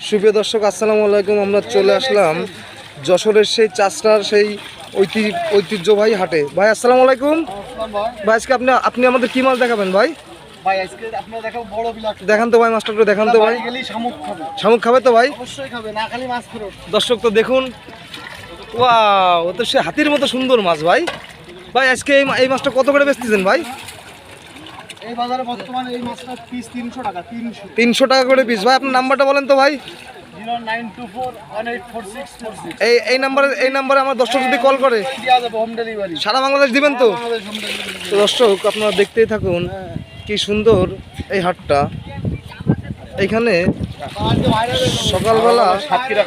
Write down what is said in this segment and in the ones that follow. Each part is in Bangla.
সুপ্রিয় দর্শক আসসালামু আলাইকুম। আমরা চলে আসলাম যশোরের সেই চাষটার সেই ঐতিহ্যবাহী হাটে। ভাই আসসালামু আলাইকুম। ভাই আজকে আপনি আমাদের কি মাছ দেখাবেন ভাই? ভাই আজকে আপনারা দেখাবো বড় বিলাট। দেখান তো ভাই মাছটা, একটু দেখান তো ভাই। শামুক খাবে। শামুক খাবে তো ভাই? অবশ্যই খাবে, না খালি মাছ ফেরত। দর্শক তো দেখুন, ওয়াও, ও তো সে হাতির মতো সুন্দর মাছ ভাই। ভাই আজকে এই মাছটা কত করে বেচতেছেন ভাই? এই বাজারে বর্তমানে এই মাছটা পিস 300 টাকা। 300 টাকা করে পিস। ভাই আপনার নাম্বারটা বলেন তো ভাই। 0924184646। এই নাম্বারে আমার দর্শক যদি কল করে দেওয়া যাবে হোম ডেলিভারি। সারা বাংলাদেশ দিবেন তো? Bangladesh home delivery. তো দর্শক আপনারা দেখতেই থাকুন কি সুন্দর এই হাটটা। এইখানে সকালবেলা সাতক্ষীরা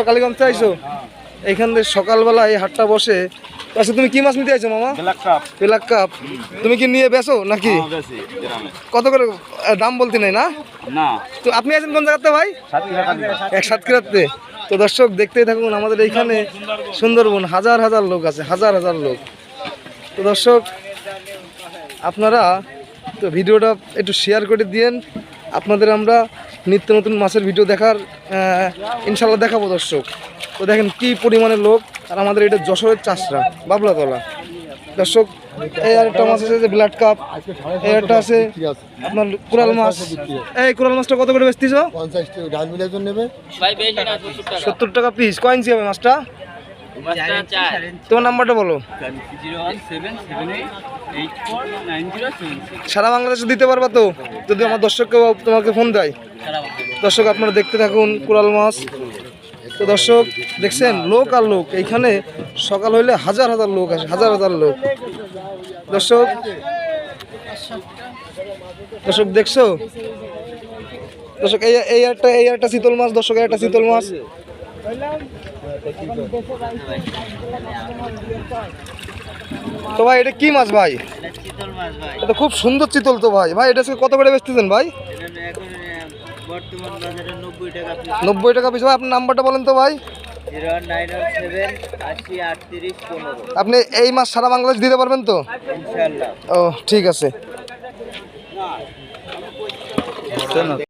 কালীগঞ্জ আইছো, এইখানে সকালবেলা এই হাটটা বসে। আচ্ছা তুমি কি মাছ নিতে আইছো মামা? Black cup. তুমি কি নিয়ে বেচো নাকি? কত করে দাম বলতে নাই না? তো আপনি আছেন কোন জায়গাতে ভাই? সাতক্ষীরাতে। তো দর্শক দেখতেই থাকুন, আমাদের এইখানে সুন্দরবন হাজার হাজার লোক আছে, হাজার হাজার লোক। তো দর্শক আপনারা তো ভিডিওটা একটু শেয়ার করে দিয়েন। আপনাদের আমরা নিত্য নতুন মাছের ভিডিও দেখার ইনশাল্লাহ দেখাবো দর্শক। তো দেখেন কি পরিমাণে লোক, আর আমাদের এটা যশোরের চাষরা বাবলাতলা। দর্শক এই আরেকটা মাছ আছে যে ব্লাড কাপ, এই একটা আছে আপনার কোরাল মাছ। এই কোরাল মাছটা কত করে বেচতিছ? 70 টাকা পিস। কয় ইঞ্চি হবে মাছটা? তোমার নাম্বারটা বলো। সারা বাংলাদেশে দিতে পারবা তো যদি আমার দর্শককে তোমাকে ফোন দেয়? দর্শক আপনারা দেখতে থাকুন কোরাল মাছ। তো দর্শক দেখছেন লোক আর লোক, এইখানে সকাল হইলে হাজার হাজার লোক আসে, হাজার হাজার লোক। দর্শক দেখছো দর্শক এই একটা চিতল মাছ। দর্শক একটা চিতল মাছ। তো ভাই এটা কি মাছ ভাই? এটা খুব সুন্দর চিতল তো ভাই। ভাই এটা কত করে বেচতেছেন ভাই? 90 টাকা পিস। ভাই আপনার নাম্বারটা বলেন তো ভাই। 0917803815। আপনি এই মাছ সারা বাংলাদেশ দিতে পারবেন তো? ইনশাআল্লাহ। ও ঠিক আছে।